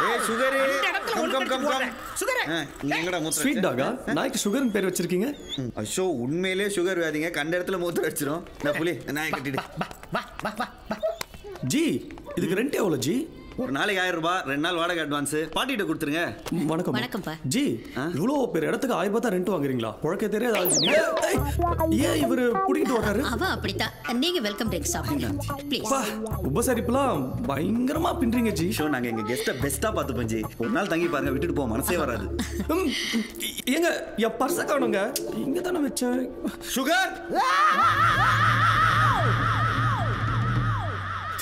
ஏய் sugar come sugar நீ எங்கடா மூத்ர ஸ்வீட் டாகா நாய்க்கு சுகர்னு பேர் வச்சிருக்கீங்க ஐயோ உண்மையிலேயே சுகர் வியாதிங்க கண்ட இடத்துல மூத்ர வச்சிரும் நான் புலி நாய் கட்டிடு ஜி இதுக்கு ரெண்ட் எவ்வளவு ஜி ஒரு நாளைக்கு 1000 ரூபாய் 2 நாள் வாடகை அட்வான்ஸ் பாட்டிட்ட கொடுத்துருங்க வணக்கம் வணக்கம்ப்பா ஜி இவ்வளோ பேர் இடத்துக்கு 1000 ரூபாய் தான் ரெண்ட் வாங்குறீங்களா புழக்க தெரியாது ஏன் இவரு புடிக்கிட்டு வர்றாரு அவ அப்படித்தான் நீங்க வெல்கம் ட்ரிங்க் சாப்பிடுங்க ப்ளீஸ் உபசரிப்புலாம் பயங்கரமா பின்றீங்க ஜி ஷோ நாங்க எங்க கெஸ்ட்டை பெஸ்டா பார்த்துப்போம் ஜி ஒரு நாள் தங்கி பாருங்க விட்டுட்டு போக மனசே வராது ஏங்க என் பர்ஸை காணுங்க இங்க தானே வச்சேன் சுகர்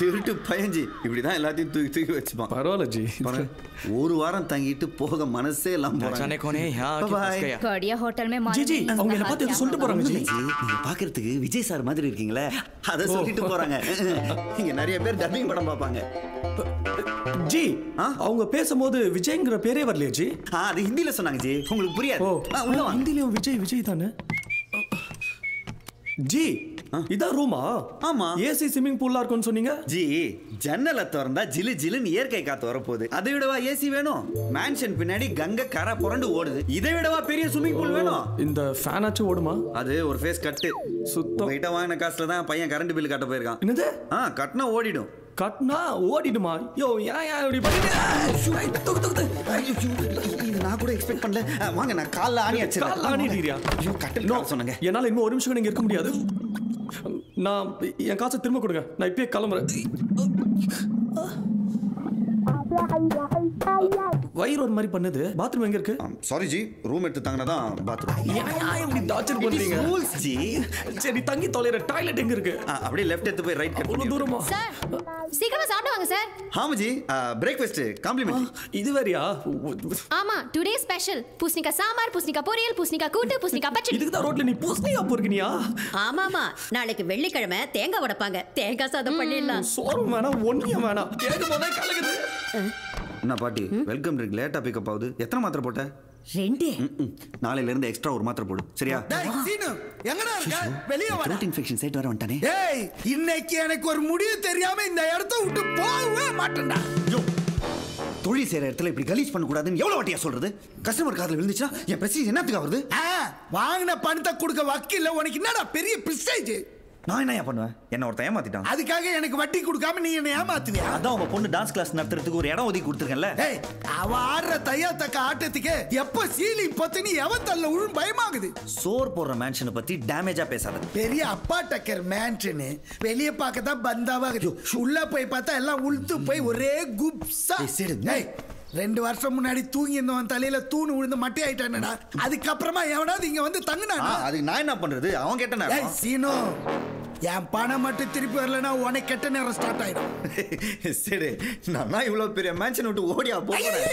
திருட்டு பயஞ்சி இப்படிதான் எல்லாத்தையும் தூக்கி தூக்கி வச்சுப்பான் பரவாயில்ல ஜி ஒரு வாரம் தங்கிட்டு போக மனசே எல்லாம் बढ़िया होटल में जी जी அவங்க என்ன பார்த்து சொல்லிட்டு போறாங்க ஜி நீங்க பாக்குறதுக்கு விஜய் சார் மாதிரி இருக்கீங்களே அத சொல்லிட்டு போறாங்க இங்க நிறைய பேர் டப்பிங் படம் பாப்பாங்க ஜி அவங்க பேசும்போது விஜய்ங்கற பேரே வரலையே ஜி அது ஹிந்தில சொன்னாங்க ஜி உங்களுக்கு புரியாது உள்ள ஹிந்திலயும் விஜய் தானே ஜி இதான் ரூமா ஆமா ஏசி ஸ்விமிங் பூல்லா இருக்குன்னு சொன்னீங்க ஜி ஜன்னலை திறந்தா ஜிலு ஜிலுன்னு இயற்கை காத்து வரப்போகுது அதை விடவா ஏசி வேணும் மேன்ஷன் பின்னாடி கங்கை கரை புரண்டு ஓடுது இதை விடவா பெரிய ஸ்விமிங் பூல் வேணும் இந்த ஃபேன் ஆச்சு ஓடுமா அது ஒரு ஃபேஸ் கட்டு சுத்தம் வெயிட்டா வாங்கின காசுல தான் பையன் கரண்ட் பில் கட்ட போயிருக்கான் என்னது கட்டினா ஓடிடும் கட்னா ஓடிடுமா யோ ஏன் இப்படி பண்ணிட்டு நான் கூட எக்ஸ்பெக்ட் பண்ணல வாங்க நான் கால்ல ஆணி அடிச்சேன் கால்ல ஆணி அடிக்கிறியா ஐயோ கட்டல சொன்னங்க என்னால இன்னும் ஒரு நிமிஷம் நீங்க இருக்க முடியாது நான் என் காசை திரும்ப கொடுங்க நான் இப்பயே கிளம்புறேன் வயிறு ஒரு மாதிரி பண்ணுது பாத்ரூம் எங்க இருக்கு சாரி ஜி ரூம் எடுத்து தாங்கனா தான் பாத்ரூம் ஏன் இப்படி டார்ச்சர் பண்றீங்க ரூல்ஸ் ஜி சரி தங்கி தொலைற டாய்லெட் எங்க இருக்கு அப்படியே லெஃப்ட் எடுத்து போய் ரைட் கட் பண்ணி தூரமா சார் சீக்கிரமா சாப்பிட்டு வாங்க சார் ஆமா ஜி பிரேக்ஃபாஸ்ட் காம்ப்ளிமெண்ட் இது வேறயா ஆமா டுடே ஸ்பெஷல் பூசணிக்காய் சாம்பார் பூசணிக்காய் பொரியல் பூசணிக்காய் கூட்டு பூசணிக்காய் பச்சடி இதுக்கு தான் ரோட்ல நீ பூசணிக்காய் பொறுக்கினியா ஆமாமா நாளைக்கு வெள்ளிக்கிழமை தேங்காய் உடைப்பாங்க தேங்காய் சாதம் பண்ணிடலாம் சோறு வேணாம் ஒண்ணியம் வேணாம் கேட்கும் போதே கலக்குது என்ன பாட்டி வெல்கம் ட்ரிங்க் லேட்டா பிக்கப் ஆகுது எத்தனை மாத்திரை போட்ட 2 நாளையில இருந்து எக்ஸ்ட்ரா ஒரு மாத்திரை போடு சரியா டேய் சீனு எங்கடா இருக்க வெளிய வா த்ரோட் இன்ஃபெக்ஷன் சைட் வர வந்துட்டானே டேய் இன்னைக்கு எனக்கு ஒரு முடிவு தெரியாம இந்த இடத்தை விட்டு போகவே மாட்டேன்டா யோ தொழில் செய்யற இடத்துல இப்படி கலீஸ் பண்ண கூடாதுன்னு எவ்வளவு வாட்டியா சொல்றது கஸ்டமர் காதுல விழுந்துச்சா என் பிரஸ்டீஜ் என்னத்துக்கு ஆகுது வாங்கின பணத்தை கொடுக்க வக்கீல்ல உனக்கு என்னடா பெரிய பிரஸ்டீஜ் நான் என்ன பண்ணுவேன் என்ன ஒருத்தன் ஏமாத்திட்டான் அதுக்காக எனக்கு வட்டி கொடுக்காம நீ என்ன ஏமாத்துவியா அதான் உங்க பொண்ணு டான்ஸ் கிளாஸ் நடத்துறதுக்கு ஒரு இடம் ஒதுக்கி கொடுத்துருக்கேன்ல டேய் அவ ஆடுற தையா தக்க ஆட்டத்துக்கு எப்ப சீலி பத்தினி எவத்தல்ல உழும் பயமாகுது சோர் போடுற மேன்ஷனை பத்தி டேமேஜா பேசாத பெரிய அப்பா டக்கர் மேன்ஷன் வெளிய பார்க்க தான் பந்தாவாகுது உள்ள போய் பார்த்தா எல்லாம் உளுத்து போய் ஒரே குப்ஸா டேய் 2 வருஷம் முன்னாடி தூங்கி இருந்தவன் தலையில தூணு விழுந்து மட்டை ஆயிட்டானடா அதுக்கப்புறமா எவனாவது இங்க வந்து தங்குனானா அதுக்கு நான் என்ன பண்றது அவன் கேட்ட நேரம் சீனோ என் பணம் மட்டும் திருப்பி வரலன்னா உனக்கு கெட்ட நேரம் ஸ்டார்ட் ஆயிடும் சரி நான் இவ்வளவு பெரிய மேன்ஷன் விட்டு ஓடியா போறேன்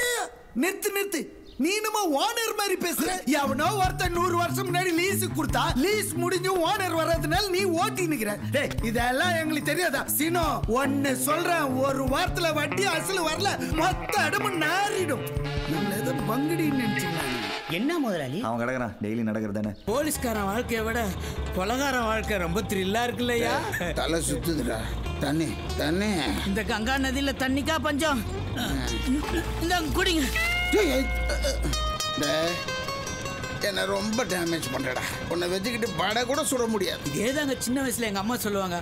நிறுத்து நீனுமா ஓனர் மாதிரி பேசுற எவனோ ஒருத்தன் 100 வருஷம் முன்னாடி லீஸ் கொடுத்தா லீஸ் முடிஞ்சு ஓனர் வர்றதுனால நீ ஓட்டி நிக்கிற டேய் இதெல்லாம் எங்களுக்கு தெரியாதா சீனோ ஒன்னு சொல்றேன் ஒரு வாரத்துல வட்டி அசல் வரல மொத்த இடமும் நாறிடும் நம்ம ஏதோ பங்கடி நினைச்சீங்களா என்ன முதலாளி அவன் கிடக்குறான் டெய்லி நடக்கிறது தானே போலீஸ்காரன் வாழ்க்கையை விட கொலகாரன் வாழ்க்கை ரொம்ப த்ரில்லா இருக்குல்லையா தலை சுத்துதுடா தண்ணி இந்த கங்கா நதியில தண்ணிக்கா பஞ்சம் இந்த குடிங்க என்ன ரொம்ப டேமேஜ் பண்றடா உன்னை வச்சுக்கிட்டு வடை கூட சுட முடியாது இதேதாங்க சின்ன வயசுல எங்க அம்மா சொல்லுவாங்க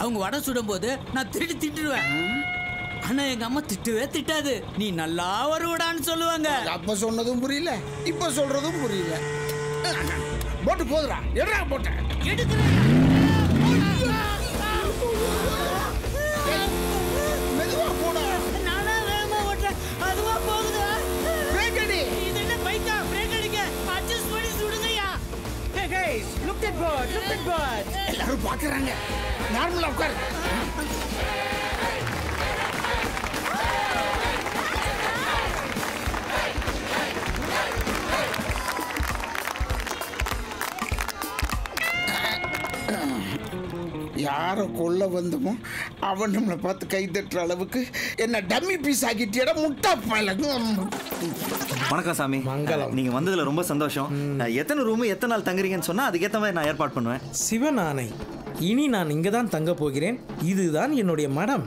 அவங்க வடை சுடும் போது நான் திருடி திட்டுடுவேன் ஆனா எங்க அம்மா திட்டவே திட்டாது நீ நல்லா வருவடான்னு சொல்லுவாங்க அப்ப சொன்னதும் புரியல இப்ப சொல்றதும் புரியல போட்டு போதுடா எடா போட்ட எடுக்கிறேன் மெதுவா போடா நானா வேகமா ஓட்டுறேன் அதுவா போகுது பிரேக் அடி இது என்ன பைக்கா பிரேக் அடிக்க அட்ஜஸ்ட் பண்ணி சுடுங்கய்யா hey guys look at board எல்லாரும் பாக்குறாங்க நார்மலா உட்கார் யாரை கொல்ல வந்தமோ அவன் நம்மளை பார்த்து கை தட்டுற அளவுக்கு என்ன டம்மி பீஸ் ஆக்கிட்டியடா முட்டா பழகும். வணக்கம் சாமி மங்களம் நீங்க வந்ததுல ரொம்ப சந்தோஷம் எத்தனை ரூம் எத்தனை நாள் தங்குறீங்கன்னு சொன்னா அதுக்கேற்ற மாதிரி நான் ஏற்பாடு பண்ணுவேன் சிவன் ஆணை இனி நான் இங்க தான் தங்க போகிறேன். இதுதான் என்னுடைய மடம்.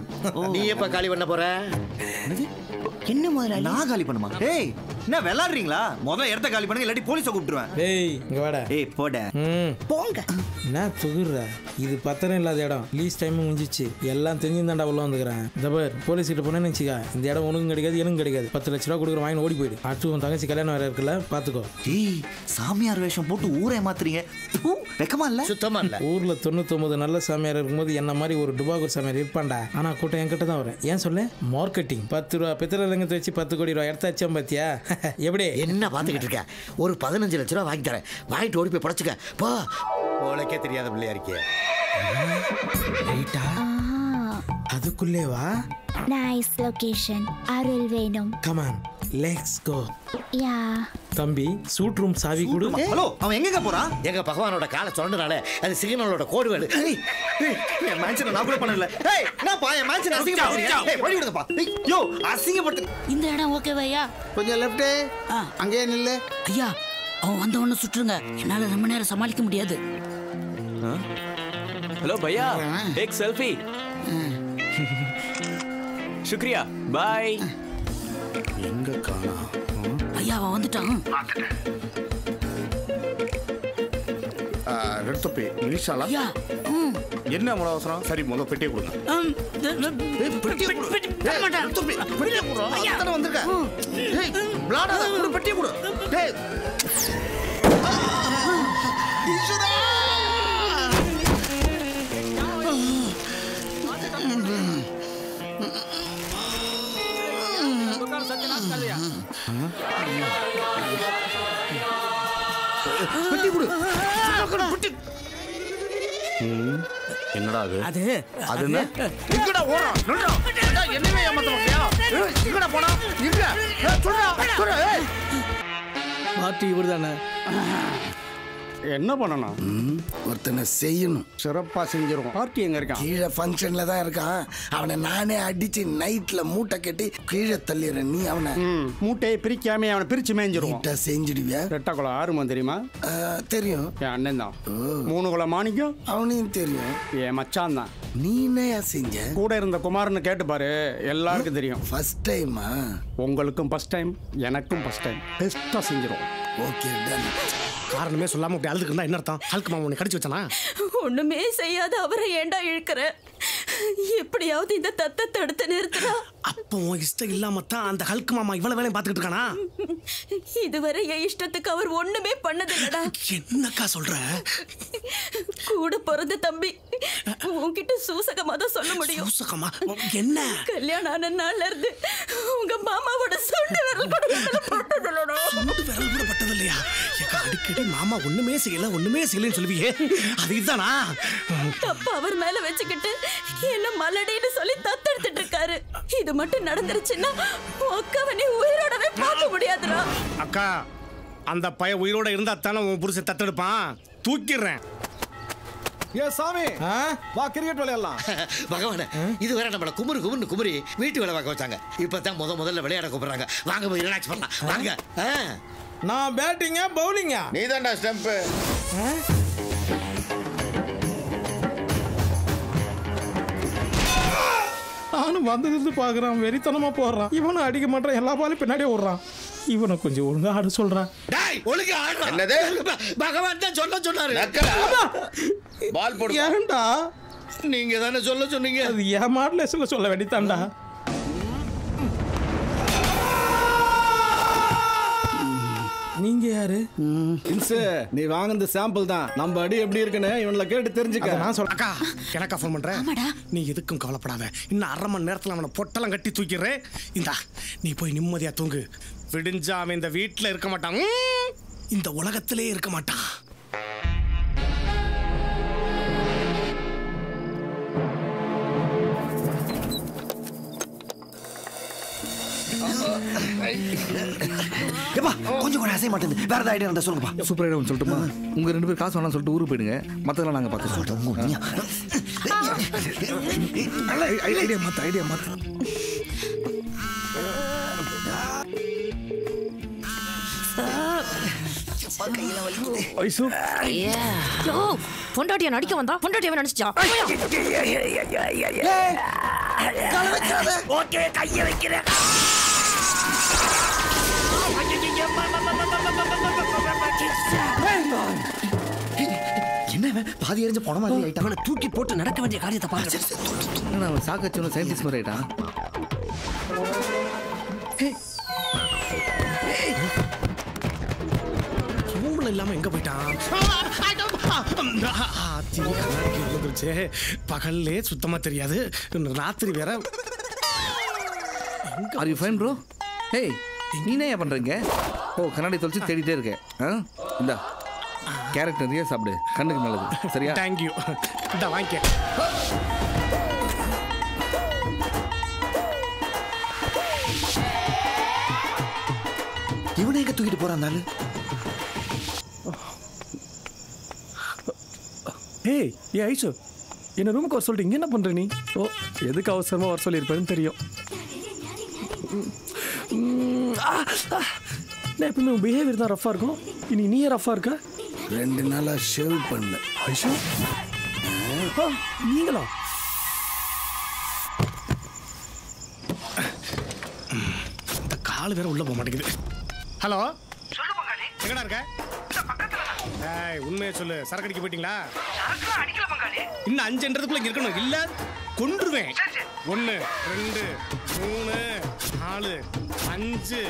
நீ எப்ப காலி பண்ண போற? என்ன முதலாளி? நான் காலி பண்ணுமா? ஏய் என்ன விளையாடுறீங்களா? முதல்ல இடத்த காலி பண்ணுங்க, இல்லாட்டி போலீஸை கூப்பிட்டுருவேன். ஏய் இங்க வாடா. ஏய் போட போங்க. என்ன துகுறா? இது பத்திரம் இல்லாத இடம். லீஸ் டைம் முடிஞ்சிச்சு. எல்லாம் தெரிஞ்சுதான்டா உள்ள வந்துக்கிறேன். இந்த பார் போலீஸ் கிட்ட போனேன்னு வச்சுக்கா, இந்த இடம் உனக்கும் கிடைக்காது எனக்கும் கிடைக்காது. 10 லட்ச ரூபா கொடுக்குற வாங்கி ஓடி போயிடு. அடுத்து உன் தங்கச்சி கல்யாணம் வேற இருக்குல்ல, பாத்துக்கோ. ஏய் சாமியார் வேஷம் போட்டு ஊரை ஏமாத்துறீங்க. வெக்கமா இல்ல? சுத்தமா இல்ல. ஊர்ல 99 நல்ல சாமியார் இருக்கும்போது என்ன மாதிரி ஒரு டுபாகூர் சாமியார் இருப்பான்டா. ஆனா கூட்டம் என்கிட்ட தான் வரும். ஏன் சொல்ல? மார்க்கெட்டிங். 10 ரூபா பித்தளை ரங்கத்தை வச்சு 10 கோடி ரூபா எடுத்தாச்சும் பாத்தியா? எப்படி என்ன பாத்துக்கிட்டு இருக்க? ஒரு 15 லட்ச ரூபா வாங்கி தரேன், வாங்கிட்டு ஓடி போய் படைச்சுக்க போ. உனக்கே தெரியாத பிள்ளையா இருக்கே. அதுக்குள்ளே வா. Nice location. அருள் வேணும். Come on let's go. Yeah தம்பி சூட் ரூம் சாவி கொடு. ஹலோ அவன் எங்க போறான்? எங்க பகவானோட காலை சொன்னனால அது சிக்னலோட கோடு வேடு. என் மேன்ஷனை நான் கூட பண்ணல. ஏய் நான் பா என் மேன்ஷனை அசிங்கப்படுறீங்க. ஏய் வழி விடுங்கப்பா. யோ அசிங்கப்படுத்து. இந்த இடம் ஓகேவா ஐயா? கொஞ்சம் லெஃப்ட். அங்கேயே நில்லு. ஐயா அவன் வந்த உடனே சுட்டுருங்க. என்னால ரொம்ப நேரம் சமாளிக்க முடியாது. हेलो भैया एक सेल्फी शुक्रिया बाय எங்க காணா? ஐயா அவன் வந்துட்டான். ரெட் தொப்பி நிஷாலா ஐயா என்ன அவ்வளவு அவசரம்? சரி முதல்ல பெட்டியை கொடுங்க. ரெட் தொப்பி பெட்டியை கொடு. அத்தனை வந்திருக்க. ஏய் பிளாடாத கொடு, பெட்டியை கொடு. டேய் ஈஸ்வரா! பெட்டி கொடு. என்னடா அது? அது என்ன? எங்கடா ஓடுறான்? நில்றா. என்னவே ஏமாத்த மாட்டியா? எங்கடா போனா? எங்க? சொல்றா. சொல்றா. ஏய் பார்ட்டி இவர்தானே? என்ன பண்ணணும்? ஒருத்தனை செய்யணும். சிறப்பா செஞ்சிருவோம். பார்ட்டி எங்க இருக்கான்? கீழே ஃபங்க்ஷன்ல தான் இருக்கான். அவனை நானே அடிச்சு நைட்ல மூட்டை கட்டி கீழே தள்ளிடுறேன். நீ அவனை மூட்டையை பிரிக்காம அவனை பிரிச்சு மேய்ஞ்சிருவோம். நீட்டா செஞ்சிடுவியா? ரெட்டக்குளம் ஆறுமான் தெரியுமா? தெரியும். என் அண்ணன் தான். 3 குளம் மாணிக்கம் அவனையும் தெரியும். என் மச்சான் தான். நீ என்னையா செஞ்ச? கூட இருந்த குமார்னு கேட்டு பாரு, எல்லாருக்கும் தெரியும். ஃபர்ஸ்ட் டைமா? உங்களுக்கும் ஃபர்ஸ்ட் டைம், எனக்கும் ஃபர்ஸ்ட் டைம். பெஸ்டா செஞ்சிரும். Okay done. காரணமே சொல்லாம அப்படி அழுதுக்கு இருந்தா என்ன அர்த்தம்? ஹல்க் மாமா உன்னை கடிச்சு வச்சானா? ஒண்ணுமே செய்யாத அவரை ஏண்டா இழுக்கிற? எப்படியாவது இந்த தத்தை தடுத்து நிறுத்துறா. அப்போ உன் இஷ்டம் இல்லாம தான் அந்த ஹல்க் மாமா இவ்வளவு வேலையும் பாத்துக்கிட்டு இருக்கானா? இதுவரை என் இஷ்டத்துக்கு அவர் ஒண்ணுமே பண்ணதில்லடா. என்னக்கா சொல்ற? கூட பிறந்த தம்பி உன்கிட்ட சூசகமா தான் சொல்ல முடியும். சூசகமா? என்ன? கல்யாணம் ஆன நாள்ல இருந்து உங்க மாமாவோட சொண்டு விரல் கூட பட்டதில்லடா. சொண்டு விரல் கூட பட்டதில்லையா? அடிக்கடி மாமா ஒண்ணுமே செய்யலன்னு சொல்லுவியே, அது இதுதானா? தப்ப அவர் மேல வச்சுக்கிட்டு என்ன மலடின்னு சொல்லி தத்தெடுத்துட்டு இருக்காரு. இது மட்டும் நடந்துருச்சுன்னா அக்காவை நீ உயிரோடவே பார்க்க முடியாதுடா. அக்கா அந்த பைய உயிரோட இருந்தா தானே உன் புருஷன் தத்தெடுப்பான். தூக்கிடுறேன். ஏ சாமி வா கிரிக்கெட் விளையாடலாம். பகவானே இதுவரை நம்மள குமுறு குமுறி வீட்டு வேலை பார்க்க வச்சாங்க. இப்பதான் முதல்ல விளையாட கூப்பிடுறாங்க. வாங்க போய் ரிலாக்ஸ் பண்ணலாம் வாங்க. நான் பேட்டிங்கா பவுலிங்கா? நீதான்டா ஸ்டம்ப். நானும் வந்தது பாக்குறான், வெறித்தனமா போடுறான். இவனும் அடிக்க மாட்டான், எல்லா பாலும் பின்னாடியே ஓடுறான். இவனை கொஞ்சம் ஒழுங்கா ஆட சொல்றான். என்னது பகவான் தான் சொல்ல சொன்னாரு. பால் போடு. ஏன்டா? நீங்க தானே சொல்ல சொன்னீங்க. அது ஏன் மாடல சொல்ல வேண்டித்தான்டா. நீங்க யாரு? நீ வாங்குறது சாம்பிள் தான். நம்ம அடி எப்படி இருக்குன்னு இவன்ல கேட்டு தெரிஞ்சுக்க. நான் சொல்ல. அக்கா எனக்கா ஃபோன் பண்றேன். நீ எதுக்கும் கவலைப்படாத. இன்னும் 1/2 மணி நேரத்துல அவனை பொட்டெல்லாம் கட்டி தூக்கிடுறேன். இந்தா நீ போய் நிம்மதியா தூங்கு. விடிஞ்சா அவன் இந்த வீட்டுல இருக்க மாட்டான், இந்த உலகத்திலே இருக்க மாட்டான். கொஞ்சம் கூட அசைய மாட்டேங்குது. வேற ஏதாவது ஐடியா இருந்தா சொல்லுங்கப்பா. சூப்பர் ஐடியா சொல்லட்டுமா? உங்க 2 பேர் காசு வேணாம்னு சொல்லிட்டு ஊருக்கு போயிடுங்க. மத்ததெல்லாம் நாங்க பார்த்து சொல்றோம். ஐடியா மாத்து. ஐசு யோ பொண்டாட்டிய நடிக்க வந்தா பொண்டாட்டியவே நடிச்சா ஓகே கைய வைக்கிறேன். என்ன பாதி எரிஞ்சு போன மாதிரி ஆயிட்டான். அவனை தூக்கி போட்டு நடக்க வேண்டிய காரியத்தை பாரு. அவன் சாக்கச்சோன்னு சயின்டிஸ்ட் மாதிரி ஆயிட்டான். ரூம்ல இல்லாம எங்க போயிட்டான்? பகல்லே சுத்தமா தெரியாது, ராத்திரி வேற. Are you fine bro? ஏய் நீனே ஏன் பண்றீங்க? ஓ கண்ணாடி தொலைச்சு தேடிட்டே இருக்கேன். இந்தா கேரட் நிறைய சாப்பிடு, கண்ணுக்கு நல்லது. சரியா? தேங்க்யூ. இந்த வாங்கிக்க. இவனை எங்க தூக்கிட்டு போறான்? ஏய் ஏ ஐசு, என்ன ரூமுக்கு வர சொல்லிட்டு இங்கே என்ன பண்ணுற நீ? ஓ எதுக்கு அவசரமாக வர சொல்லியிருப்பேன்னு தெரியும். நான் எப்பவுமே உன் பிஹேவியர் தான் ரஃபாக இருக்கும், இனி நீயே ரஃபாக இருக்க. 2 நாளா ஷேவ் பண்ணல. ஐசு நீங்களா? இந்த கால் வேற உள்ள போக மாட்டேங்குது. ஹலோ எங்கடா இருக்க? உண்மையை சொல்லு, சரக்கு அடிக்க போயிட்டீங்களா? இன்னும் 5ன்றதுக்குள்ள இங்க இருக்கணும், இல்ல கொன்றுவேன். 1 2 3 4 5.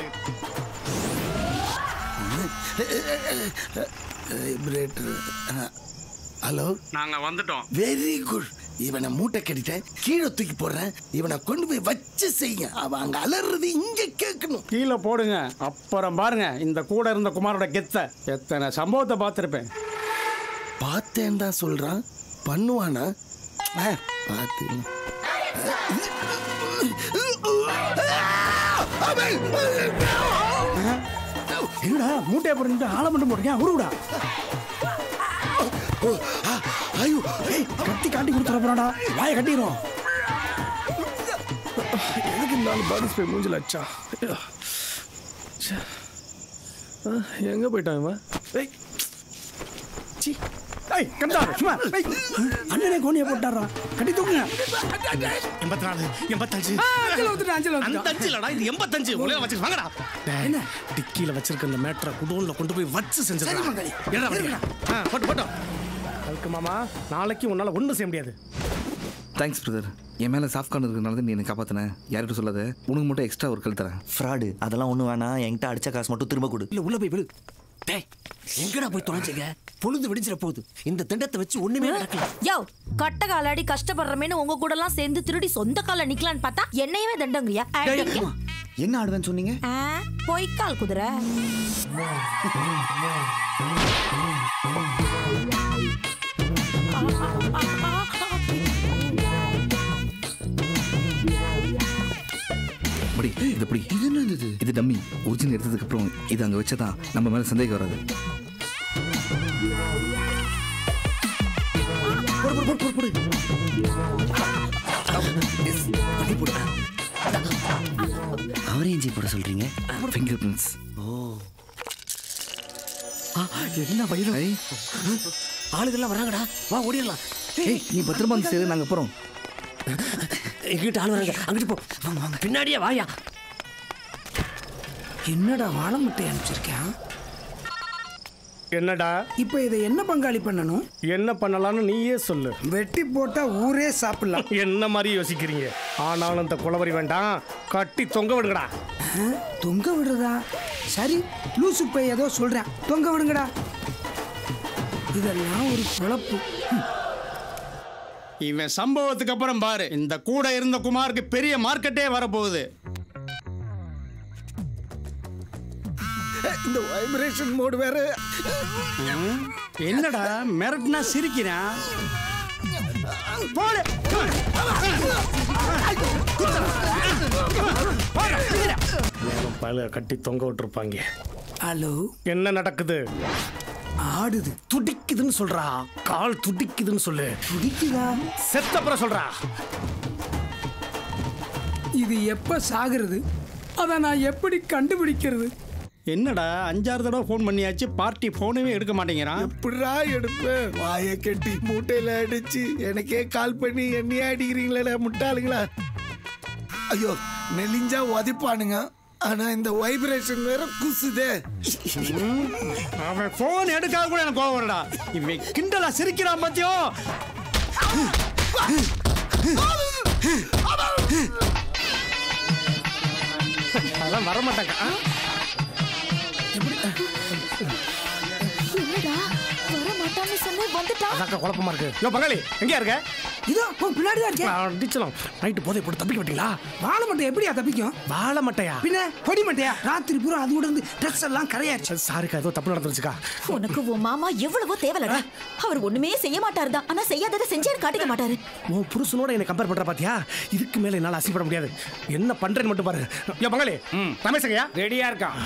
ஹலோ, நாங்க வந்துட்டோம். Very good. இவனை மூட்டை கட்டிட்டேன், கீழே தூக்கி போடுறேன். இவனை கொண்டு போய் வச்சு செய்யுங்க. அவன் அங்க அலறது இங்க கேட்கணும். கீழே போடுங்க, அப்புறம் பாருங்க இந்த கூட இருந்த குமாரோட கெத்த எத்தனை சம்பவத்தை பார்த்துருப்பேன். பார்த்தேன் தான் சொல்றான், பண்ணுவானா? பார்த்து என்னடா மூட்டையை போட்டு ஆளை மட்டும் போடுங்க, உருவிடா. ஐயோ கத்தி காட்டி கொடுத்துட போறாடா, வாயை கட்டிடுவோம். எதுக்கு இருந்தாலும் பாடி ஸ்ப்ரே மூஞ்சில் அச்சா. எங்க போயிட்டான் இவன்? அண்ணனே கோணியை போட்டாரா, கட்டி தூக்குங்க. 84 85 85 உலக வச்சு வாங்கடா. டிக்கில வச்சிருக்க இந்த மேட்டரை குடோன்ல கொண்டு போய் வச்சு செஞ்சிடலாம். போட்டோம் அதுக்கு மாமா, நாளைக்கு உன்னால ஒன்றும் செய்ய முடியாது. Thanks brother. என் மேலே சாஃப்ட் கார்னர் இருக்கிறனால நீ என்னை காப்பாற்றின. யார்கிட்ட சொல்லாத, உனக்கு மட்டும் எக்ஸ்ட்ரா ஒரு கல் தரேன். ஃப்ராடு அதெல்லாம் ஒன்றும் வேணாம். என்கிட்ட அடிச்ச காசு மட்டும் திரும்ப கொடு. இல்ல உள்ள போய் விழு. டேய் எங்கடா போய் தொலைச்சிங்க? பொழுது விடிஞ்சிட போகுது. இந்த திண்டத்தை வச்சு ஒண்ணுமே நடக்கல. யோ கட்ட காலாடி கஷ்டப்படுறமேனு உங்க கூட எல்லாம் சேர்ந்து திருடி சொந்த கால நிக்கலான்னு பார்த்தா என்னையவே தண்டங்கறியா? என்ன ஆடுவேன்னு சொன்னீங்க? பொய்க்கால் குதிரை. இது எப்படி? இது என்னது? இது டம்மி. ஒரிஜினல் எடுத்ததுக்கு அப்புறம் இது அங்க வச்சதான் நம்ம மேல சந்தேகம் வராது. அவரையும் ஜி போட சொல்றீங்க? Finger prints. என்ன பயிரும் ஆளுகள்லாம் வராங்கடா, வா ஓடிடலாம். ஏய் நீ பத்திரமா வந்து சேரு, நாங்க போறோம். எங்கிட்ட ஆள் வராங்க, அங்கிட்டு போ. பின்னாடியே வாயா. என்னடா வாழை முட்டை அனுப்பிச்சிருக்கேன்? என்னடா இப்போ இதை என்ன பங்காளி பண்ணணும்? என்ன பண்ணலாம்னு நீயே சொல்லு. வெட்டி போட்டா ஊரே சாப்பிடலாம். என்ன மாதிரி யோசிக்கிறீங்க? ஆனாலும் இந்த குளவரி வேண்டாம், கட்டி தொங்க விடுங்கடா. தொங்க விடுறதா? சரி, லூசு போய் ஏதோ சொல்றேன், தொங்க விடுங்கடா. இதெல்லாம் ஒரு குழப்பு. இவன் சம்பவத்துக்கு அப்புறம் பாரு, இந்த கூட இருந்த குமாருக்கு பெரிய மார்க்கெட்டே வரப்போகுது. இந்த வைப்ரேஷன் மோட் வேற. என்னடா மிரட்னா சிரிக்கிறான்? பல கட்டி தொங்க விட்டுருப்பாங்க. ஹலோ, என்ன நடக்குது? ஆடுது, துடிக்குதுன்னு சொல்றா. கால் துடிக்குதுன்னு சொல்லு. துடிக்குதா? செத்தப்புறம் சொல்றா. இது எப்ப சாகுறது? அதை நான் எப்படி கண்டுபிடிக்கிறது? என்னடா 6 தடவை ஃபோன் பண்ணியாச்சு, பார்ட்டி ஃபோனவே எடுக்க மாட்டேங்கிறான். எப்படா எடுப்பேன்? வாயை கட்டி மூட்டையில அடிச்சு எனக்கே கால் பண்ணி என்னையே அடிக்கிறீங்களா முட்டாளுங்களா? ஐயோ, நெலிஞ்சா உதைப்பானுங்க. ஆனா இந்த வைப்ரேஷன் வேற குசுதே. அவன் ஃபோன் எடுக்காத கூட எனக்கு கோவம் வரடா. இவன் கிண்டலா சிரிக்கிறான் பாத்தியோ. அதெல்லாம் வரமாட்டாங்க. என்னடா வர மாட்டான்னு சொன்ன வந்துட்டான். அதான் குழப்பமா இருக்கு. யோ பங்காளி, எங்கயா இருக்க? இதோ பின்னாடி தான் இருக்கேன். அடிச்சலாம். நைட்டு போதை போட்டு தப்பிக்க விட்டீங்களா? வாழை மட்டை எப்படியா தப்பிக்கும்? வாழை மட்டையா? பின்ன பொடி மட்டையா? ராத்திரி பூரா அது கூட இருந்து ட்ரெஸ் எல்லாம் கரையாச்சு. சாருக்கா ஏதோ தப்பு நடந்துருச்சுக்கா. உனக்கு உன் மாமா எவ்வளவோ தேவலடா. அவர் ஒண்ணுமே செய்ய மாட்டாரு தான். ஆனா செய்யாததை செஞ்சேன்னு காட்டிக்க மாட்டாரு. உன் புருஷனோட என்ன கம்பேர் பண்ற பாத்தியா? இதுக்கு மேல என்னால அசிப்பட முடியாது. என்ன பண்றேன்னு மட்டும் பாரு. யோ பங்காளி, ரமேஷங்கயா ரெடியா இருக்கான்.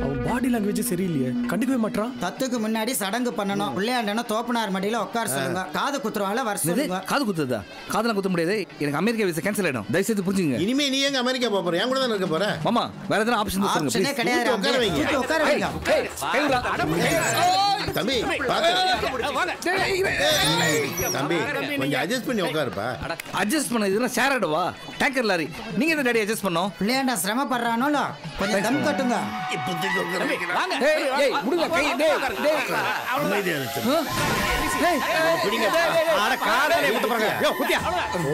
அவன் பாடி லாங்குவேஜ் சரியில்லையே, கண்டுக்கவே மாட்டான். தத்துக்கு முன்னாடி சடங்கு பண்ணணும். பிள்ளையாண்டனா தோப்பனார் மடியில உட்கார சொல்லுங்க. காது குத்துறவாங்கள வர சொல்லுங்க. காது குத்துதா? காதெல்லாம் குத்த முடியாது. எனக்கு அமெரிக்கா விசா கேன்சல் ஆயிடும். தயவு செய்து புரிஞ்சுங்க. இனிமே நீ எங்க அமெரிக்கா போக போற? என் கூட தான் இருக்க போற. மாமா, வேற எதனா ஆப்ஷன் சொல்லுங்க. ஆப்ஷனே கிடையாது. உட்கார வைங்க. உட்கார வைங்க. தம்பி, தம்பி கொஞ்சம் அட்ஜஸ்ட் பண்ணி உட்காருப்பா. அட்ஜஸ்ட் பண்ண இதெல்லாம் ஷேர் ஆடுவா? Tanker lorry. நீங்க என்ன டாடி அட்ஜஸ்ட் பண்ணோம்? பிள்ளையாண்டா சிரமப்படுறானோல, கொஞ்சம் தம் கட்டுங்க. ஏய் முடுங்க கை. டேய் அமைதியா இரு. டேய் பிடிங்க. அட காரலே குத்து பாருங்க. யோ குத்தியா.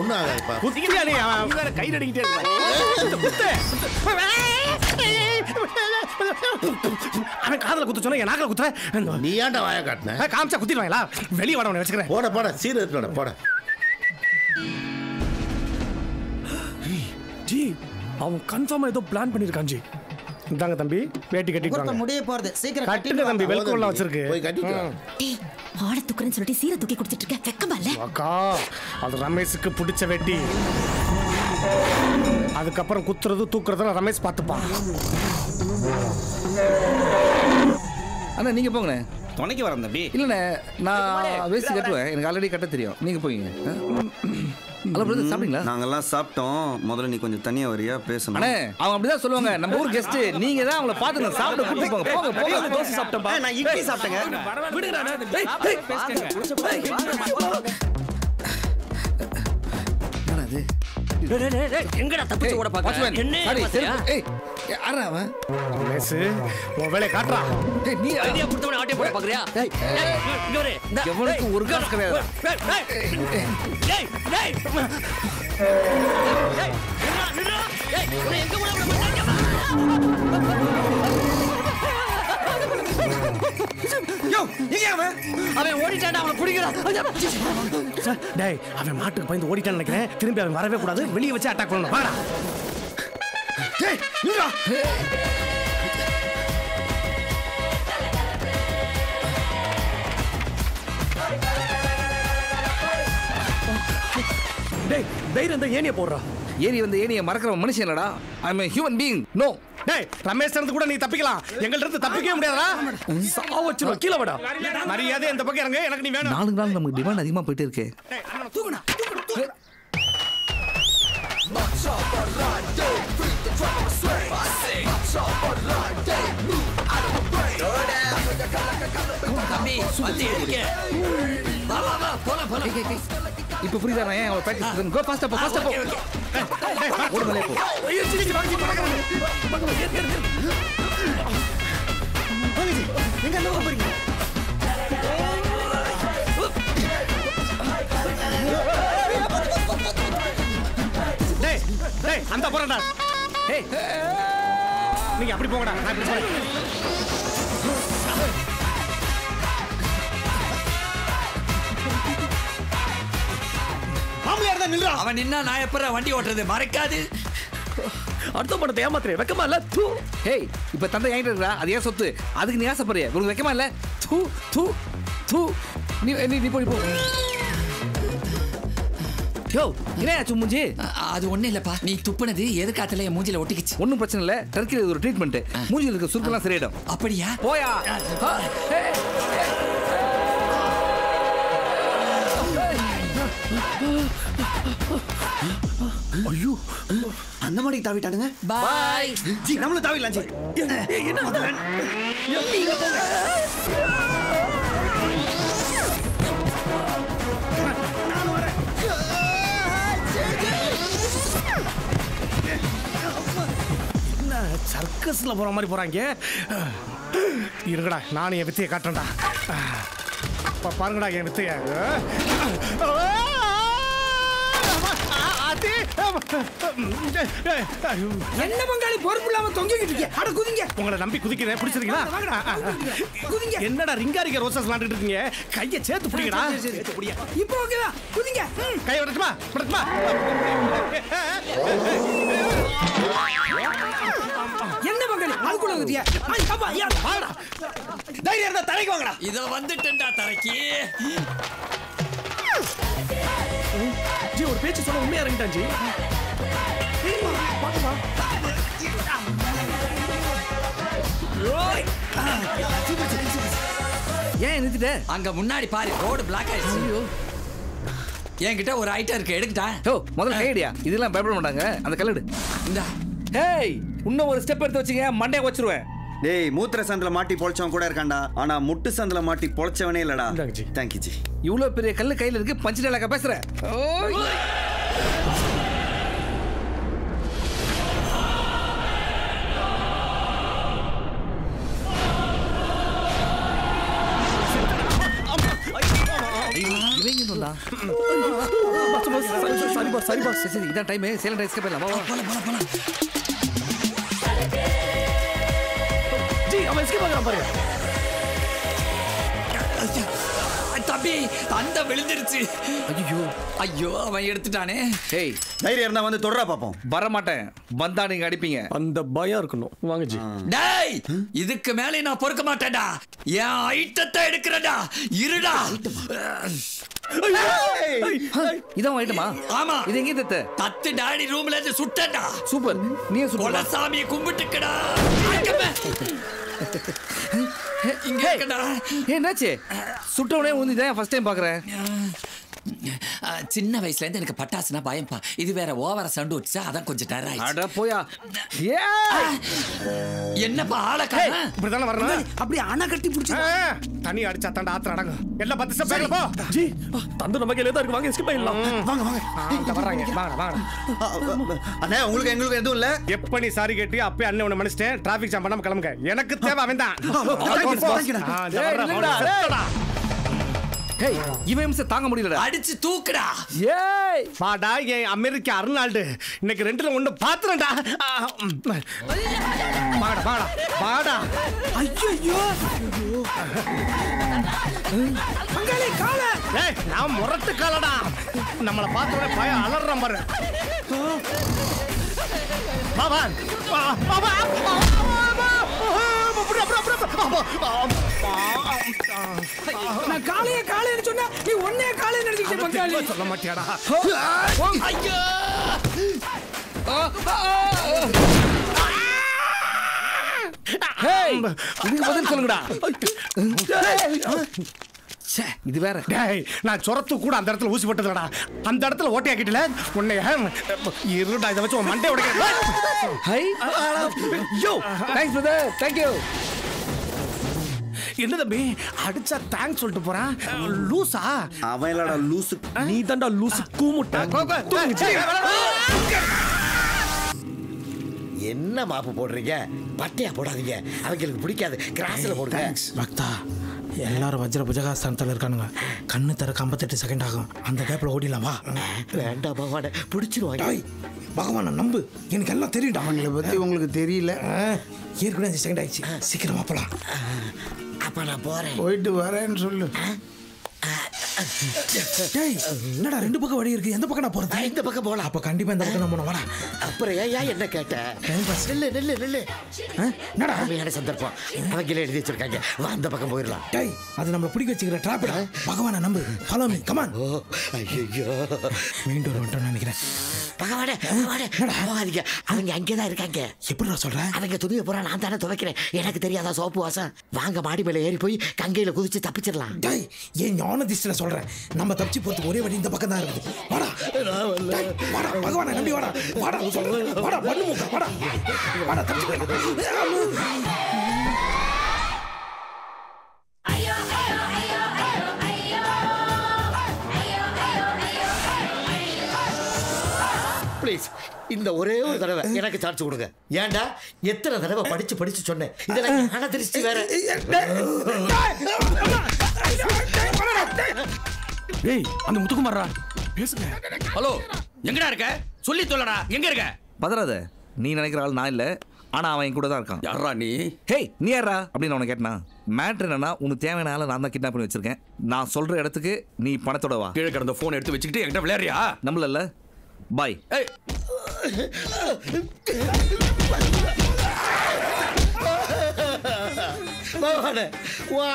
ஒண்ணும் ஆகாதுப்பா. குத்தியா நீ? அவன் வேற கை நடிக்கிட்டே இருக்கான். குத்து. அவன் காதல குத்து சொன்னா நாக்கல குத்துற. நீ ஏன்டா வாயை காட்டுன? காமிச்சா குத்திடுவாங்களா? வெளிய வாடா, வச்சுக்கிறேன். போட போட சீர் எடுத்துட போட. ஜி, அவன் கன்ஃபார்மா ஏதோ பிளான் பண்ணிருக்கான் ஜி. இந்தாங்க தம்பி, வேட்டி கட்டிட்டு வாங்க. முடிய போறது சீக்கிரம் கட்டுங்க தம்பி, வெல்கோல்ல வச்சிருக்கு. போய் கட்டிட்டு வா. டேய், ஆள தூக்குறேன்னு சொல்லிட்டு சீரை தூக்கி கொடுத்துட்டு இருக்க. வெக்கமா இல்ல? அக்கா, அது ரமேஷுக்கு பிடிச்ச வேட்டி. அதுக்கப்புறம் குத்துறது தூக்குறதுல ரமேஷ் பார்த்துப்பான். அண்ணா நீங்க போங்கண்ணே. துணைக்கு வரேன் தம்பி. இல்லண்ணே, நான் வேஸ்ட் கட்டுவேன். எனக்கு ஆல்ரெடி கட்ட தெரியும். நீங்க போய்ங்க. ஹலோ பிரதர், சாப்பிட்டீங்களா? நாங்கெல்லாம் சாப்பிட்டோம். முதல்ல நீ கொஞ்சம் தனியா வரியா பேசணும். அண்ணே, அவங்க அப்படிதான் சொல்லுவாங்க. நம்ம ஊர் கெஸ்ட் நீங்க தான். அவங்கள பாத்துங்க, சாப்பிட கூட்டி போங்க. போங்க போங்க. தோசை சாப்பிட்டேன்பா. நான் இட்லி சாப்பிட்டேங்க. விடுங்கடா. எங்கடா தப்பிச்சு ஓட பாக்க? என்ன அவன் ரமேஷ், உன் வேலையை காட்டுறா. நீ ஐடியா கொடுத்தவன ஆட்டே போட பாக்குறியா? இங்க வர. எவனுக்கு ஒரு காசு கிடையாது. டேய் டேய் டேய் நில்றா. டேய் உன்னை எங்க போட மாட்டேங்க. யோ, எங்க அவன்? அவன் ஓடிட்டான்டா. அவனை பிடிக்கடா. டேய், அவன் மாட்டுக்கு பயந்து ஓடிட்டான்னு நினைக்கிறேன். திரும்பி அவன் வரவே கூடாது. வெளியே வச்சு அட்டாக் பண்ணணும். வாடா. டேய், நில்றா. டேய், தைரியம் தான் ஏனிய போடுறா. ஏனி வந்து ஏனியை மறக்கிற மனுஷன் இல்லடா. ஐ அம் a human being. நோ. டேய், ரமேஷ் இருந்து கூட நீ தப்பிக்கலாம். எங்கள்ட்ட இருந்து தப்பிக்கவே முடியாதா? சாவச்சிரும். கீழ வாடா. மரியாதை இந்த பக்கம் இறங்க. எனக்கு நீ வேணும். நாளுக்கு நாள் நமக்கு டிமாண்ட் அதிகமா போயிட்டே இருக்கு. தூக்குடா. தம்பி சுத்தி இருக்க. வா வா வா போலாம் போலாம். இப்போ புரியுதா நான் ஏன் அவளை பிராக்டிஸ் பண்ணுறேன்? கோ ஃபாஸ்டா போ, ஃபாஸ்டா போ. ஓடு மேலே போ. ஐயோ, சிச்சி வாங்கி பறக்கறாங்க. எங்க அங்க போறீங்க? டேய், டேய், அந்த போறடா. டேய். நீங்க அப்படி போங்கடா. நான் இப்படி போறேன். அவன் நின்னா நான் எப்பற வண்டி ஓட்டுறது மறைக்காது. அடுத்த படத்தை ஏமாத்துறே. வெக்கமா இல்ல? தூ. ஹேய், இப்போ தந்தை என்கிட்ட இருக்கா? அது ஏன் சொத்து? அதுக்கு நீ ஆசைப்படுறியா? உனக்கு வெக்கமா இல்ல? தூ தூ தூ. நீ போய் போ. யோ, என்ன மூஞ்சி? அது ஒண்ணு இல்லப்பா. நீ துப்புனது எதுக்காத்துல என் மூஞ்சில ஒட்டிக்கிச்சு. ஒன்றும் பிரச்சனை இல்லை. டர்க்கியில் ஒரு ட்ரீட்மெண்ட். மூஞ்சில் இருக்க சுருக்கெல்லாம் சரியிடும். அப்படியா? போயா. ஐயோ அந்த மாதிரி தாவிட்டானுங்க. பாய் ஜி நம்மளும் தாவிடலாம் ஜி. என்ன சர்க்கஸ்ல போற மாதிரி போறாங்க. இருங்கடா நானும் என் வித்தையை காட்டுறேன்டா. பாருங்கடா என் வித்தைய. என்ன பங்காளி பொறுப்பு இல்லாம தொங்கிக்கிட்டு இருக்கீங்க? அட குதிங்க. உங்களை நம்பி குதிக்கிறேன், பிடிச்சிருக்கீங்களா? குதிங்க. என்னடா ரிங்காரிக்க ரோசஸ் விளையாண்டுட்டு இருக்கீங்க? கையை சேர்த்து பிடிக்கடா. இப்போ ஓகேவா? குதிங்க. கை விடட்டுமா? விடட்டுமா? என்ன பங்காளி அதுக்குள்ள குதியா? அப்பா யா வாடா. தைரியம் இருந்தா தரைக்கு வாங்கடா. இத வந்துட்டேன்டா தரைக்கு. ஜி ஒரு பேச்சு சொன்ன உண்மையா இறங்கிட்டான் ஜி. ஏன் நிறுத்திட்ட? அங்க முன்னாடி பாரு ரோடு பிளாக் ஆயிடுச்சு. என்கிட்ட ஒரு ஐட்டம் இருக்கு, எடுக்கட்டா? ஓ முதல்ல கைடியா, இதெல்லாம் பயப்பட மாட்டாங்க. அந்த கல்லடு இந்தா. ஹேய் இன்னும் ஒரு ஸ்டெப் எடுத்து வச்சீங்க மண்டைய வச்சிருவேன். டேய் மூத்திர சந்தில மாட்டி பொழைச்சவன் கூட இருக்கான்டா. ஆனா முட்டு சந்தில மாட்டி பொழைச்சவனே இல்லடா. Thank you G. இவ்வளவு பெரிய கல்லு கையில இருக்கு, பஞ்சு டேலாக்கா பேசுற. சரி பாஸ், சரி இதான் டைம். சேலண்ட் ரைஸ்க்கு போயிடலாம். ஜி அவன் எஸ்கேப் ஆகறான் பாரு. தம்பி அந்த விழுந்துருச்சு. ஐயோ ஐயோ அவன் எடுத்துட்டானே. ஹேய் தைரியம் இருந்தா வந்து தொடரா பாப்போம். வர மாட்டேன், வந்தா நீங்க அடிப்பீங்க. அந்த பயம் இருக்கணும். வாங்க ஜி. டேய் இதுக்கு மேலே நான் பொறுக்க மாட்டேன்டா. என் ஐட்டத்தை எடுக்கிறடா. இருடா. இதான் ஐட்டமா? ஆமா. இது எங்க தத்து? தத்து டாடி ரூம்ல இருந்து சுட்டடா. சூப்பர். நீயே சுட்டு. கொலசாமியை கும்பிட்டுக்கடா. இங்க இருக்கடா. என்னாச்சு? சுட்டவனே உந்திதான் ஃபர்ஸ்ட் டைம் பாக்குறேன். சின்ன வயசுல இருந்து எனக்கு பட்டாசுனா பயம்பா. இது வேற ஓவரா சவுண்ட் வச்சா அதான் கொஞ்சம் டர் ஆயிடுச்சு. அட போயா. என்னப்பா ஆளை காணா? இப்படிதான வரணும். அப்படியே அணை கட்டி பிடிச்சு தண்ணி அடிச்சா தாண்டா ஆத்திர அடங்கும். எல்லாம் 10 ஸ்டெப் பேக்ல போ. ஜி தந்து நம்ம கையில தான் இருக்கு. வாங்க எஸ்கேப் ஆயிடலாம். வாங்க வாங்க. இங்க வர்றாங்க. வாங்க வாங்க. அண்ணே உங்களுக்கு எங்களுக்கு எதுவும் இல்ல. எப்ப நீ சாரி கேட்டி அப்பே அண்ணன் உன்னை மன்னிச்சிட்டேன். டிராஃபிக் ஜாம் பண்ணாம கிளம்புங்க. எனக்கு தேவை அவன்தான். ஹேய் இவன் மிஸ் தாங்க முடியலடா. அடிச்சு தூக்குடா. ஏய் வாடா ஏன் அமெரிக்கா அர்னால்டு. இன்னைக்கு ரெண்டுல ஒண்ணு பாத்துறேன்டா. வாடா வாடா வாடா. ஐயோ பங்காளி கால. ஏய் நான் முரட்டு காலடா. நம்மள பார்த்தோனே பயம் அலறறோம் பாரு. வா வா வா வா. நான் காளைய காளைன்னு சொன்னா நீ ஒன்னே காளைய நினைச்சிட்டே பங்காளி. சொல்ல மாட்டியாடா? ஐயோ ஹேய் இதுக்கு பதில் சொல்லுங்கடா. இது வேற. டேய் நான் சொரத்து கூட அந்த இடத்துல ஊசி போட்டதுலடா. அந்த இடத்துல ஓட்டையாக்கிட்டல உன்னை. இருடா இத வச்சு உன் மண்டை உடைக்கிறேன். ஹை யோ தேங்க்ஸ் பிரதர். Thank you. என்ன தம்பி அடிச்சா தேங்க்ஸ் சொல்லிட்டு போறான். லூசா அவன் இல்லடா லூசு. நீ தான்டா லூசு கூமுட்டை. என்ன மாப்பு போடுறீங்க? பட்டையா போடாதீங்க, அவங்களுக்கு பிடிக்காது. கிராஸ்ல போடுங்க. பக்தா எல்லாரும் வஜ்ர புஜகாஸ்தானத்தில் இருக்கானுங்க. கண்ணு தர 58 செகண்ட் ஆகும். அந்த கேப்ல ஓடிடலாம் வா. வேண்டாம் பகவான பிடிச்சிருவாங்க. பகவான நம்பு, எனக்கு எல்லாம் தெரியும். அவங்களை பத்தி உங்களுக்கு தெரியல. ஏற்கனவே 5 செகண்ட் ஆயிடுச்சு. சீக்கிரமா போலாம். அப்ப நான் போறேன். போயிட்டு வரேன்னு சொல்லு. டேய் என்னடா ரெண்டு பக்கம் வழி இருக்கு. எந்த பக்கம் நான் போறது? இந்த பக்கம் போலாம். அப்ப கண்டிப்பா இந்த பக்கம் நான் போன. வாடா. அப்புறம் ஏன் என்ன கேட்ட? நில்லு நில்லு நில்லு. என்னடா அருமையான சந்தர்ப்பம். அவங்களே எழுதி வச்சிருக்காங்க. வா அந்த பக்கம் போயிடலாம். டேய் அது நம்மள பிடிக்க வச்சுக்கிற ட்ராப்டா. பகவான நம்பு. Follow me. Come on. ஓ ஐயோ மெயின் டோர் வந்துட்டோம்னு நினைக்கிறேன். பகவானே பகவானே போகாதீங்க. அவங்க அங்கேதான் இருக்காங்க. எப்படிடா சொல்ற? அவங்க துணியை பூரா நான் தானே துவைக்கிறேன். எனக்கு தெரியாதா சோப்பு வாசம்? வாங்க மாடி மேல ஏறி போய் கங்கையில குதிச்சு தப்பிச்சிடலாம். டேய் ஏன் ஞான திஷ்டில சொல்றேன். நம்ம தப்பிச்சு போறதுக்கு ஒரே வழி இந்த பக்கம் தான் இருக்குது. வாடா டேய், வாடா பகவானை நம்பி வாடா. வாடா சொல்றேன். வாடா பண்ணு மூக்க வாடா. வாடா தப்பிச்சு போயிடு. ப்ளீஸ் இந்த ஒரே ஒரு தடவை எனக்கு சான்ஸ் கொடுங்க. ஏன்டா எத்தனை தடவை படிச்சு படிச்சு சொன்னேன். இதெல்லாம் ஞான திருஷ்டி வேற. ஏய் அந்த முத்துக்குமாரா பேசுங்க. ஹலோ எங்கடா இருக்க? சொல்லி சொல்லடா. எங்க இருக்க? பதறாத. நீ நினைக்கிற ஆள் நான் இல்ல. ஆனா அவன் என் கூட தான் இருக்கான். யாரா நீ? ஹேய் நீ யாரா அப்படின்னு அவனை கேட்டனா? மேட்ரு என்னன்னா உனக்கு தேவையான ஆளை நான் தான் கிட்னாப் பண்ணி வச்சிருக்கேன். நான் சொல்ற இடத்துக்கு நீ பணத்தோட வா. கீழே கிடந்த போன் எடுத்து வச்சுக்கிட்டு என்கிட்ட விளையாடுறியா? நம்மள பாய். ஏய்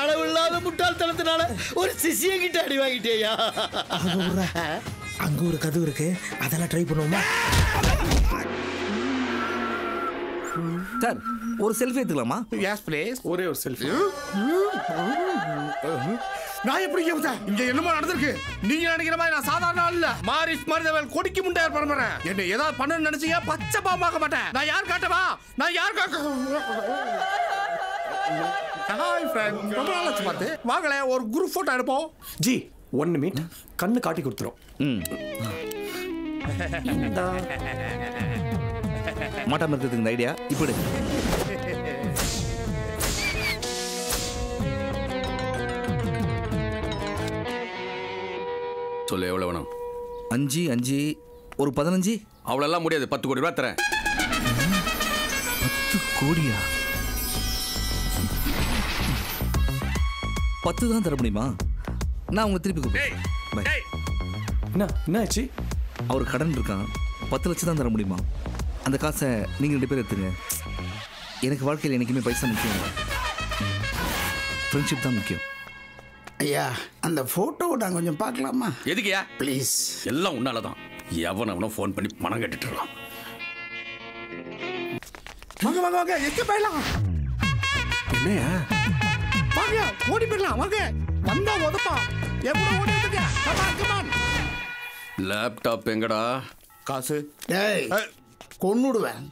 அளவில்லாத முட்டாள்தனத்தினால ஒரு சிசிய கிட்ட அடி வாங்கிட்டேயா? அங்க ஒரு கதவு இருக்கு, அதெல்லாம் ட்ரை பண்ணுவோமா? சார் ஒரு செல்ஃபி எடுத்துக்கலாமா? Yes please. ஒரே ஒரு செல்ஃபி. நான் எப்படி இங்க என்னமா நடந்திருக்கு? நீங்க நினைக்கிற மாதிரி நான் சாதாரண ஆள் இல்ல. மாரிஸ் மருதவேல் கொடிக்கு முண்டையார் பரம்பரை. என்ன ஏதாவது பண்ணணும்னு நினைச்சீங்க பச்சை பாம்பாக்க மாட்டேன். நான் யார் காட்டவா? நான் யார் ஹாய் ஃப்ரெண்ட். ரொம்ப நாளாச்சு பார்த்து. வாங்களே ஒரு குரூப் போட்டோ எடுப்போம். G 1 minute. கண்ணு காட்டி கொடுத்துரும். மாட்டாம இருக்கிறதுக்கு இந்த ஐடியா இப்படி. சொல்லு எவ்வளவு வேணும்? 5 5 ஒரு 15. அவ்வளோலாம் முடியாது. 10 கோடி ரூபா தரேன். 10 கோடியா? 10 தான் தர முடியுமா? நான் உங்களை திருப்பி கூப்பிடுறேன். என்ன ஆச்சு? அவர் கடன் இருக்கான். 10 லட்சம் தான் தர முடியுமா? அந்த காசை நீங்கள் 2 பேர் எடுத்துங்க. எனக்கு வாழ்க்கையில் எனக்குமே பைசா முக்கியம். ஃப்ரெண்ட்ஷிப் தான் முக்கியம். ஐயா அந்த போட்டோவை நான் கொஞ்சம் பார்க்கலாமா? எதுக்குயா? ப்ளீஸ். எல்லாம் உன்னால தான். எவனவனோ ஃபோன் பண்ணி பணம் கட்டிட்டு இருக்கான். வாங்க வாங்க வாங்க. எங்க போயிடலாம்? என்னையா? வாங்க ஓடி போயிடலாம். வாங்க வந்தா உதப்பா. எப்படி ஓடி வந்துங்க? Come on come on. லேப்டாப் எங்கடா? காசு. டேய் கொன்னுடுவேன்.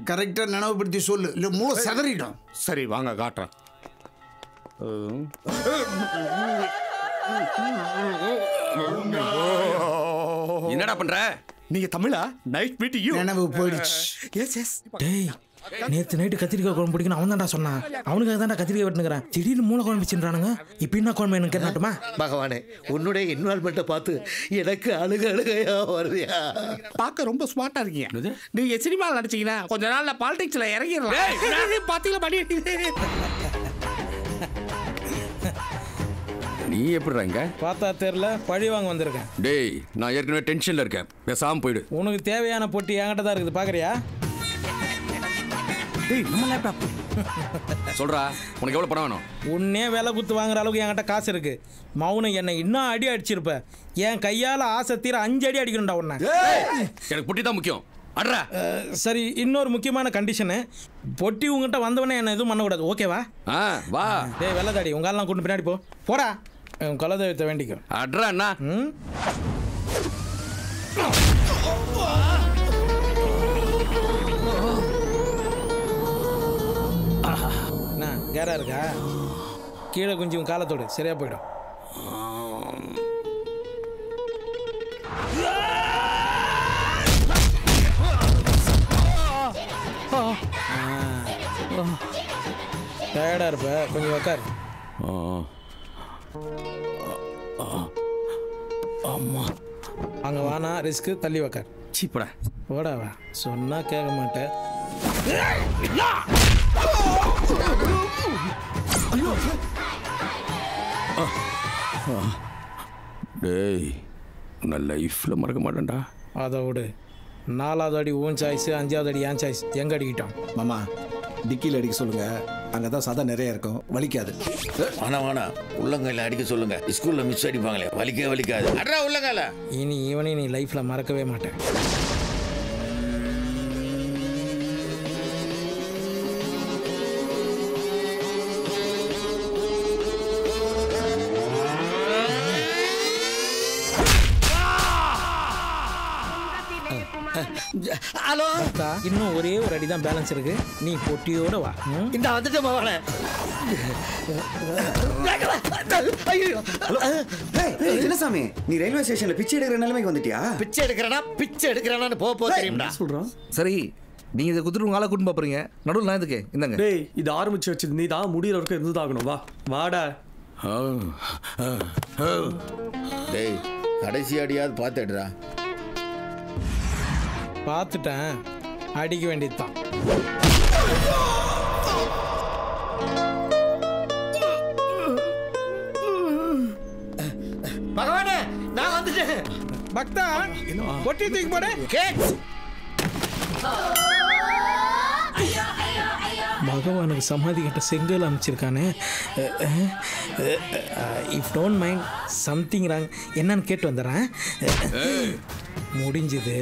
கரெக்டா நினைவுபடுத்தி சொல்லு, இல்ல மூளை சதறிடும். சரி வாங்க காட்டுறேன். என்னடா பண்ற? நீங்க தமிழா? Night meeting you. நினைவு போயிடுச்சு. Yes yes. டேய் நேத்து நைட்டு கத்திரிக்காய் குழம்பு பிடிக்கணும் அவன் தான்டா சொன்னான். அவனுக்காக தான்டா கத்திரிக்காய் வெட்டுனுங்கிறேன். திடீர்னு மூளை குழம்பு வச்சுன்றானுங்க. இப்போ என்ன குழம்பு எனக்கு கேட்கட்டுமா? பகவானே உன்னுடைய இன்வால்மெண்ட்டை பார்த்து எனக்கு அழுகையா வருதியா? பார்க்க ரொம்ப ஸ்மார்ட்டா இருக்கீங்க. நீங்க சினிமாவில் நடிச்சீங்கன்னா கொஞ்ச நாள்ல பாலிடிக்ஸ்ல இறங்கிடலாம். பாத்தீங்களா பண்ணி. நீ எப்படி இங்க? பார்த்தா தெரியல, பழி வாங்க வந்திருக்கேன். டேய் நான் ஏற்கனவே டென்ஷன்ல இருக்கேன். பேசாம போயிடு. உனக்கு தேவையான பொட்டி என்கிட்ட தான் இருக்குது, பாக்குறியா? டேய் நம்ம லேப்டாப். சொல்றா உனக்கு எவ்வளவு பணம் வேணும்? உன்னே வேலை குத்து வாங்குற அளவுக்கு என்கிட்ட காசு இருக்கு. மௌனம் என்னை இன்னும் அடி அடிச்சிருப்ப. என் கையால ஆசை தீர 5 அடி அடிக்கணும்டா உன்னை. எனக்கு பொட்டி தான் முக்கியம். அட்ரா. சரி இன்னொரு முக்கியமான கண்டிஷனு. பொட்டி உங்ககிட்ட வந்தவனே என்ன எதுவும் பண்ணக்கூடாது, ஓகேவா? வா. டேய் வெள்ளதாடி உங்காலாம் கூட்டு பின்னாடி போ. போடா உன் குலதெய்வத்தை வேண்டிக்கோ. அட்ரா அண்ணா. என்ன கேரா இருக்கா? கீழே கொஞ்சம் காலத்தோடு சரியா போயிடும். டயர்டா இருப்ப, கொஞ்சம் உக்கார். அம்மா அங்க வானா ரிஸ்க், தள்ளி உக்கார். சீப்படா போடாவா சொன்னா கேட்க மாட்டேன். டேய் நான் லைஃப்ல மறக்க மாட்டேன்டா. அதை விடு. 4வது அடி உன் சாய்ஸ், 5வது அடி என் சாய்ஸ். எங்க அடிக்கிட்டோம்? மாமா டிக்கியில் அடிக்க சொல்லுங்க. அங்கதான் சதா நிறைய இருக்கும், வலிக்காது. வேணா உள்ளங்கையில் அடிக்க சொல்லுங்க. ஸ்கூல்ல மிஸ் அடிப்பாங்களே, வலிக்காது. அட்ரா உள்ளங்கால. இனி இவனை நீ லைஃப்ல மறக்கவே மாட்டேன். ஹலோ இன்னும் ஒரே ஒரு அடி தான் பேலன்ஸ் இருக்கு, நீ பொட்டியோட வா. இந்த வந்துட்டு மகனே. சின்னசாமி, நீ ரயில்வே ஸ்டேஷன்ல பிச்சை எடுக்கிற நிலைமைக்கு வந்துட்டியா? பிச்சை எடுக்கிறானான்னு போக தெரியும்டா. சொல்றான். சரி நீங்க இதை குத்துட்டு உங்க ஆளை கூட்டு போறீங்க, நடுவில் நான் இதுக்கு இந்தாங்க. டேய் இது ஆரம்பிச்சு வச்சது நீ தான், முடியிற வரைக்கும் இருந்துதாகணும். வா வாடா. டேய் கடைசி அடியாவது பார்த்துடுறா. பார்த்துட்டேன், அடிக்க வேண்டியதுதான். பகவானே நான் வந்துட்டேன். பக்தா பொட்டி தூக்கி போடு. பகவானுக்கு சமாதி கட்ட செங்கல் அமைச்சிருக்கானே. If don't mind something wrong, என்னன்னு கேட்டு வந்துடுறேன். முடிஞ்சது.